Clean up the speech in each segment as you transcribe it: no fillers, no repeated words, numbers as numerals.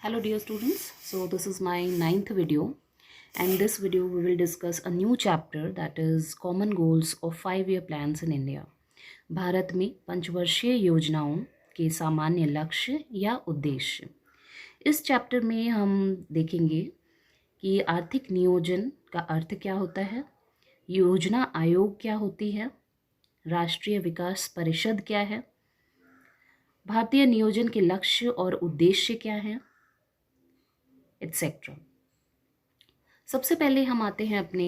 Hello dear students, so this is my ninth video, and this video we will discuss a new chapter, that is common goals of 5-year plans in India. Bharat में पंचवर्षीय योजनाओं के सामान्य लक्ष्य या उद्देश्य। इस चैप्टर में हम देखेंगे कि आर्थिक नियोजन का अर्थ क्या होता है, योजना आयोग क्या होती है, राष्ट्रीय विकास परिषद क्या है, भारतीय नियोजन के लक्ष्य और उद्देश्य क्या हैं, एटसेट्रा। सबसे पहले हम आते हैं अपने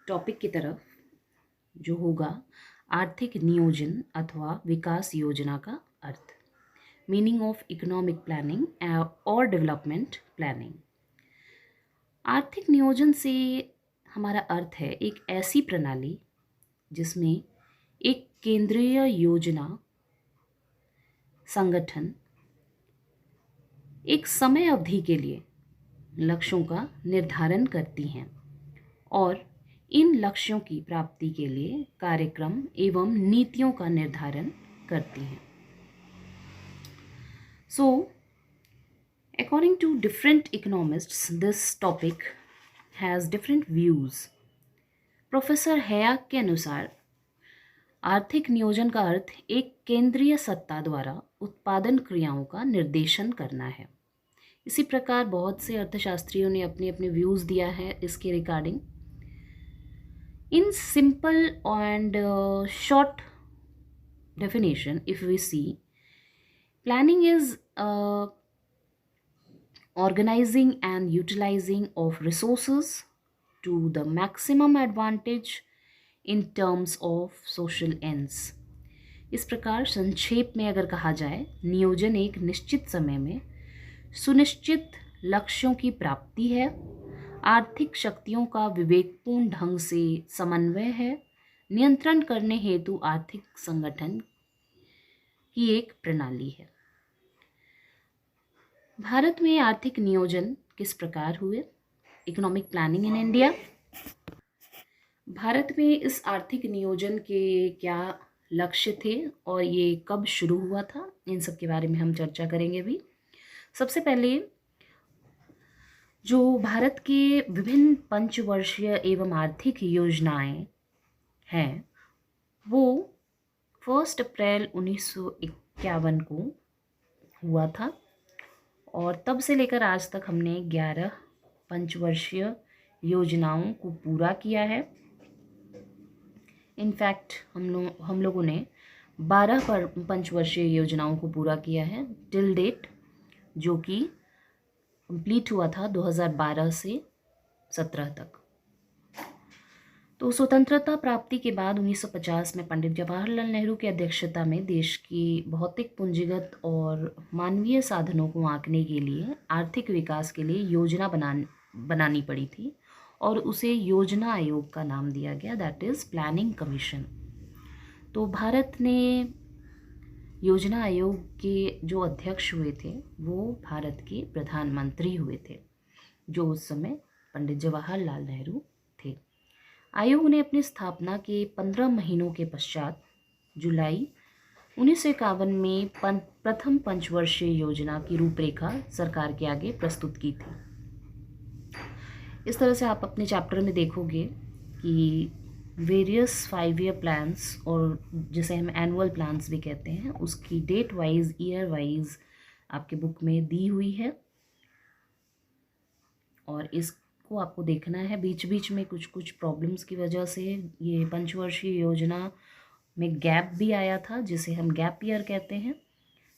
टॉपिक की तरफ, जो होगा आर्थिक नियोजन अथवा विकास योजना का अर्थ, मीनिंग ऑफ इकोनॉमिक प्लानिंग और डेवलपमेंट प्लानिंग। आर्थिक नियोजन से हमारा अर्थ है एक ऐसी प्रणाली जिसमें एक केंद्रीय योजना संगठन एक समय अवधि के लिए लक्ष्यों का निर्धारण करती हैं और इन लक्ष्यों की प्राप्ति के लिए कार्यक्रम एवं नीतियों का निर्धारण करती हैं। So according to different economists this topic has different views. Professor Hayek के अनुसार आर्थिक नियोजन का अर्थ एक केंद्रीय सत्ता द्वारा उत्पादन क्रियाओं का निर्देशन करना है। इसी प्रकार बहुत से अर्थशास्त्रियों ने अपने अपने व्यूज़ दिया है इसके regarding. In simple and short definition, if we see, planning is organizing and utilizing of resources to the maximum advantage in terms of social ends. इस प्रकार संक्षेप में अगर कहा जाए, नियोजन एक निश्चित समय में सुनिश्चित लक्ष्यों की प्राप्ति है, आर्थिक शक्तियों का विवेकपूर्ण ढंग से समन्वय है, नियंत्रण करने हेतु आर्थिक संगठन की एक प्रणाली है। भारत में आर्थिक नियोजन किस प्रकार हुए? Economic planning in India. Bharat में इस आर्थिक नियोजन के क्या लक्ष्य थे और ये कब शुरू हुआ था, इन सब के बारे में हम चर्चा करेंगे भी। सबसे पहले जो भारत के विभिन्न पंचवर्षीय एवं आर्थिक योजनाएं हैं वो 1 अप्रैल 1951 को हुआ था और तब से लेकर आज तक हमने 11 पंचवर्षीय योजनाओं को पूरा किया है। इनफैक्ट हम लोगों ने 12 पंचवर्षीय योजनाओं को पूरा किया है टिल डेट, जो कि कंप्लीट हुआ था 2012 से 17 तक। तो स्वतंत्रता प्राप्ति के बाद 1950 में पंडित जवाहरलाल नेहरू की अध्यक्षता में देश की भौतिक, पूंजीगत और मानवीय साधनों को आंकने के लिए आर्थिक विकास के लिए योजना बनानी पड़ी थी और उसे योजना आयोग का नाम दिया गया, दैट इज़ प्लानिंग कमीशन। तो भारत ने योजना आयोग के जो अध्यक्ष हुए थे वो भारत के प्रधानमंत्री हुए थे, जो उस समय पंडित जवाहरलाल नेहरू थे। आयोग ने अपनी स्थापना के 15 महीनों के पश्चात जुलाई 1951 में प्रथम पंचवर्षीय योजना की रूपरेखा सरकार के आगे प्रस्तुत की थी। इस तरह से आप अपने चैप्टर में देखोगे कि वेरियस 5-year प्लान्स, और जिसे हम एनुअल प्लान्स भी कहते हैं, उसकी डेट वाइज, ईयर वाइज आपके बुक में दी हुई है और इसको आपको देखना है। बीच बीच में कुछ कुछ प्रॉब्लम्स की वजह से ये पंचवर्षीय योजना में गैप भी आया था, जिसे हम गैप ईयर कहते हैं।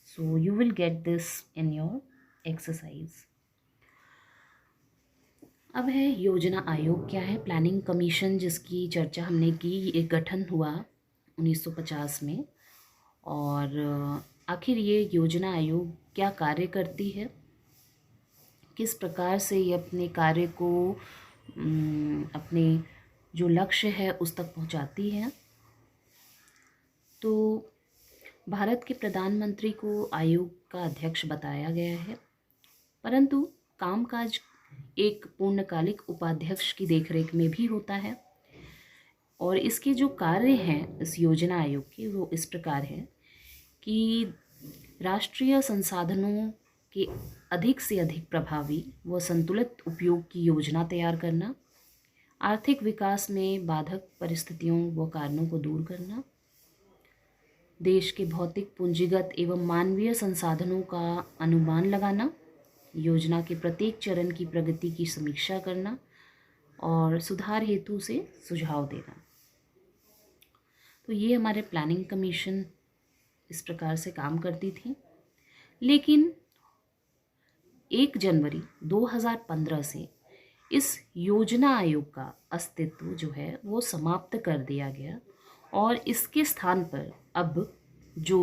So you will get this in your exercise. अब है योजना आयोग क्या है। प्लानिंग कमीशन, जिसकी चर्चा हमने की, एक गठन हुआ 1950 में, और आखिर ये योजना आयोग क्या कार्य करती है, किस प्रकार से ये अपने कार्य को अपने जो लक्ष्य है उस तक पहुंचाती है। तो भारत के प्रधानमंत्री को आयोग का अध्यक्ष बताया गया है, परंतु कामकाज एक पूर्णकालिक उपाध्यक्ष की देखरेख में भी होता है और इसके जो कार्य हैं इस योजना आयोग के वो इस प्रकार है कि राष्ट्रीय संसाधनों के अधिक से अधिक प्रभावी व संतुलित उपयोग की योजना तैयार करना, आर्थिक विकास में बाधक परिस्थितियों व कारणों को दूर करना, देश के भौतिक, पूंजीगत एवं मानवीय संसाधनों का अनुमान लगाना, योजना के प्रत्येक चरण की प्रगति की समीक्षा करना और सुधार हेतु से सुझाव देना। तो ये हमारे प्लानिंग कमीशन इस प्रकार से काम करती थी। लेकिन 1 जनवरी 2015 से इस योजना आयोग का अस्तित्व जो है वो समाप्त कर दिया गया और इसके स्थान पर अब जो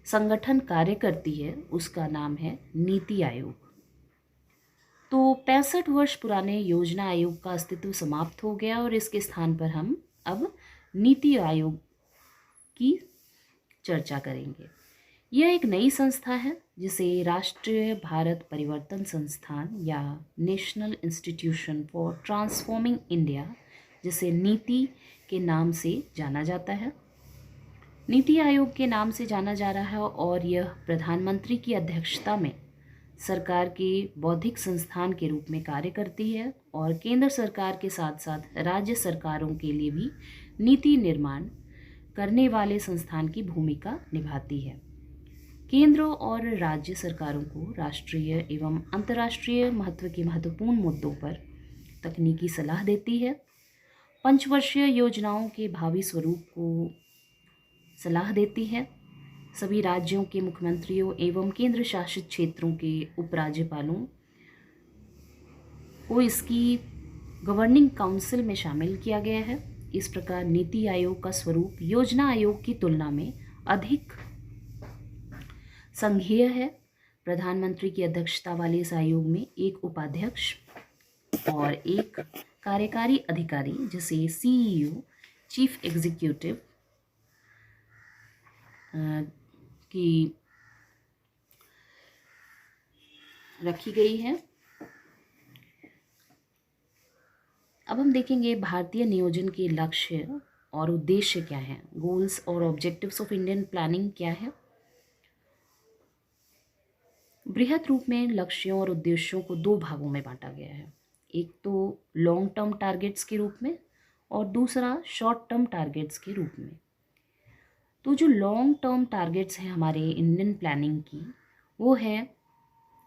संगठन कार्य करती है उसका नाम है नीति आयोग। तो 65 वर्ष पुराने योजना आयोग का अस्तित्व समाप्त हो गया और इसके स्थान पर हम अब नीति आयोग की चर्चा करेंगे। यह एक नई संस्था है जिसे राष्ट्रीय भारत परिवर्तन संस्थान या national institution for transforming India, जिसे नीति के नाम से जाना जाता है, नीति आयोग के नाम से जाना जा रहा है और यह प्रधानमंत्री की अध्यक्षता में सरकार के बौद्धिक संस्थान के रूप में कार्य करती है और केंद्र सरकार के साथ साथ राज्य सरकारों के लिए भी नीति निर्माण करने वाले संस्थान की भूमिका निभाती है। केंद्र और राज्य सरकारों को राष्ट्रीय एवं अंतर्राष्ट्रीय महत्व के महत्वपूर्ण मुद्दों पर तकनीकी सलाह देती है, पंचवर्षीय योजनाओं के भावी स्वरूप को सलाह देती है, सभी राज्यों के मुख्यमंत्रियों एवं केंद्र शासित क्षेत्रों के उपराज्यपालों को इसकी गवर्निंग काउंसिल में शामिल किया गया है। इस प्रकार नीति आयोग का स्वरूप योजना आयोग की तुलना में अधिक संघीय है। प्रधानमंत्री की अध्यक्षता वाले इस आयोग में एक उपाध्यक्ष और एक कार्यकारी अधिकारी जिसे सीईओ, चीफ एग्जीक्यूटिव की रखी गई है। अब हम देखेंगे भारतीय नियोजन के लक्ष्य और उद्देश्य क्या हैं, गोल्स और ऑब्जेक्टिव्स ऑफ इंडियन प्लानिंग क्या है। बृहद रूप में लक्ष्यों और उद्देश्यों को 2 भागों में बांटा गया है, एक तो लॉन्ग टर्म टारगेट्स के रूप में और दूसरा शॉर्ट टर्म टारगेट्स के रूप में। तो जो लॉन्ग टर्म टारगेट्स हैं हमारे इंडियन प्लानिंग की, वो है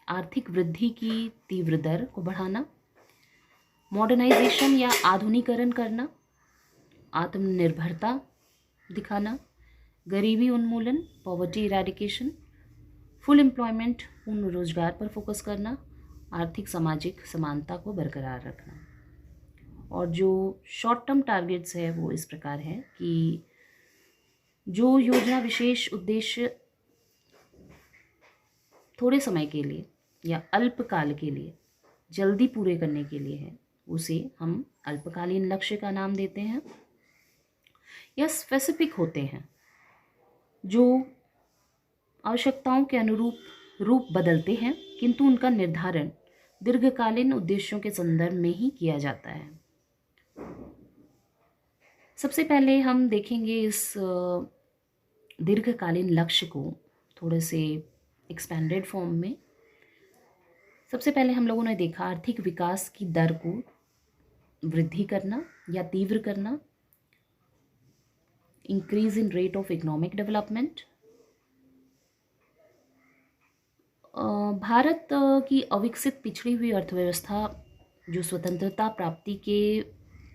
आर्थिक वृद्धि की तीव्र दर को बढ़ाना, मॉडर्नाइजेशन या आधुनिकीकरण करना, आत्मनिर्भरता दिखाना, गरीबी उन्मूलन, पॉवर्टी इरेडिकेशन, फुल एम्प्लॉयमेंट, पूर्ण रोजगार पर फोकस करना, आर्थिक सामाजिक समानता को बरकरार रखना। और जो शॉर्ट टर्म टारगेट्स है वो इस प्रकार है कि जो योजना विशेष उद्देश्य थोड़े समय के लिए या अल्पकाल के लिए जल्दी पूरे करने के लिए है उसे हम अल्पकालीन लक्ष्य का नाम देते हैं। यह स्पेसिफिक होते हैं, जो आवश्यकताओं के अनुरूप रूप बदलते हैं, किंतु उनका निर्धारण दीर्घकालीन उद्देश्यों के संदर्भ में ही किया जाता है। सबसे पहले हम देखेंगे इस दीर्घकालीन लक्ष्य को थोड़े से एक्सपेंडेड फॉर्म में। सबसे पहले हम लोगों ने देखा आर्थिक विकास की दर को वृद्धि करना या तीव्र करना, increase in rate of economic development. Bharat की अविकसित पिछड़ी हुई अर्थव्यवस्था जो स्वतंत्रता प्राप्ति के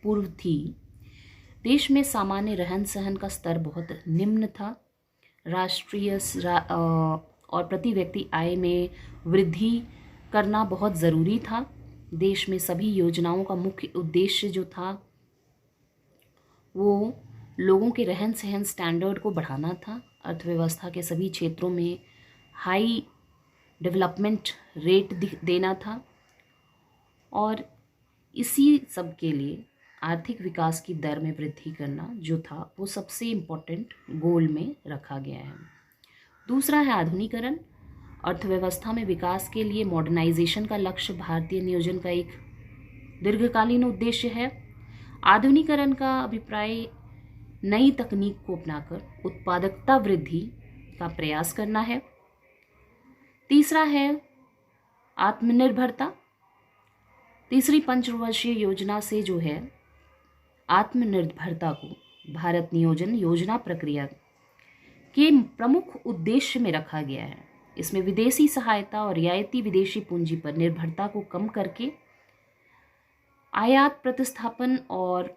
पूर्व थी, देश में सामान्य रहन सहन का स्तर बहुत निम्न था। राष्ट्रीय और प्रति व्यक्ति आय में वृद्धि करना बहुत ज़रूरी था। देश में सभी योजनाओं का मुख्य उद्देश्य जो था वो लोगों के रहन सहन स्टैंडर्ड को बढ़ाना था, अर्थव्यवस्था के सभी क्षेत्रों में हाई डेवलपमेंट रेट देना था और इसी सब के लिए आर्थिक विकास की दर में वृद्धि करना जो था वो सबसे इम्पोर्टेंट गोल में रखा गया है। दूसरा है आधुनिकीकरण। अर्थव्यवस्था में विकास के लिए मॉडर्नाइजेशन का लक्ष्य भारतीय नियोजन का एक दीर्घकालीन उद्देश्य है। आधुनिकीकरण का अभिप्राय नई तकनीक को अपनाकर उत्पादकता वृद्धि का प्रयास करना है। तीसरा है आत्मनिर्भरता, तीसरी पंचवर्षीय योजना से जो है आत्मनिर्भरता को भारत नियोजन योजना प्रक्रिया के प्रमुख उद्देश्य में रखा गया है। इसमें विदेशी सहायता और रियायती विदेशी पूंजी पर निर्भरता को कम करके आयात प्रतिस्थापन और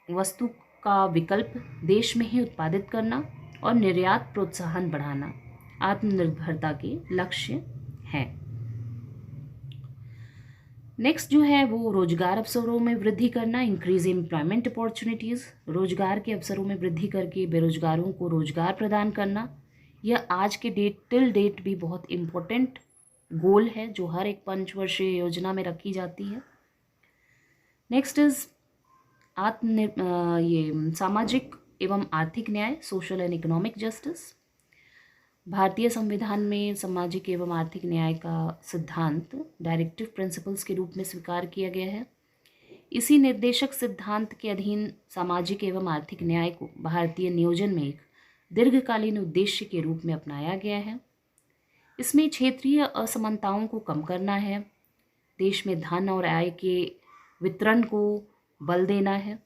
वस्तु का विकल्प देश में ही उत्पादित करना और निर्यात प्रोत्साहन बढ़ाना आत्मनिर्भरता के लक्ष्य हैं। नेक्स्ट जो है वो रोजगार अवसरों में वृद्धि करना, इंक्रीज एम्प्लॉयमेंट अपॉर्चुनिटीज़, रोजगार के अवसरों में वृद्धि करके बेरोजगारों को रोजगार प्रदान करना। यह आज के टिल डेट भी बहुत इम्पोर्टेंट गोल है जो हर एक पंचवर्षीय योजना में रखी जाती है। नेक्स्ट इज ये सामाजिक एवं आर्थिक न्याय, सोशल एंड इकोनॉमिक जस्टिस। भारतीय संविधान में सामाजिक एवं आर्थिक न्याय का सिद्धांत डायरेक्टिव प्रिंसिपल्स के रूप में स्वीकार किया गया है। इसी निर्देशक सिद्धांत के अधीन सामाजिक एवं आर्थिक न्याय को भारतीय नियोजन में एक दीर्घकालीन उद्देश्य के रूप में अपनाया गया है। इसमें क्षेत्रीय असमानताओं को कम करना है, देश में धन और आय के वितरण को बल देना है,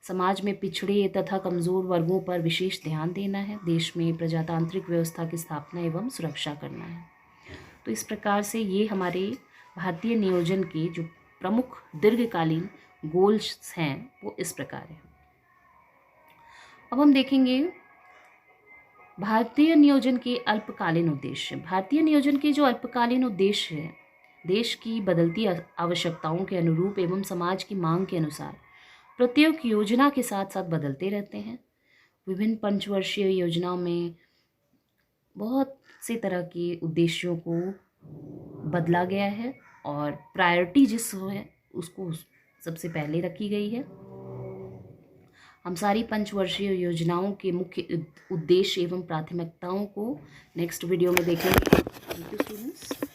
समाज में पिछड़े तथा कमज़ोर वर्गों पर विशेष ध्यान देना है, देश में प्रजातांत्रिक व्यवस्था की स्थापना एवं सुरक्षा करना है। तो इस प्रकार से ये हमारे भारतीय नियोजन के जो प्रमुख दीर्घकालीन गोल्स हैं वो इस प्रकार हैं। अब हम देखेंगे भारतीय नियोजन के अल्पकालीन उद्देश्य। भारतीय नियोजन के जो अल्पकालीन उद्देश्य हैं देश की बदलती आवश्यकताओं के अनुरूप एवं समाज की मांग के अनुसार प्रत्येक योजना के साथ साथ बदलते रहते हैं। विभिन्न पंचवर्षीय योजनाओं में बहुत से तरह के उद्देश्यों को बदला गया है और प्रायोरिटी जिस है उसको सबसे पहले रखी गई है। हम सारी पंचवर्षीय योजनाओं के मुख्य उद्देश्य एवं प्राथमिकताओं को नेक्स्ट वीडियो में देखेंगे। Thank you students.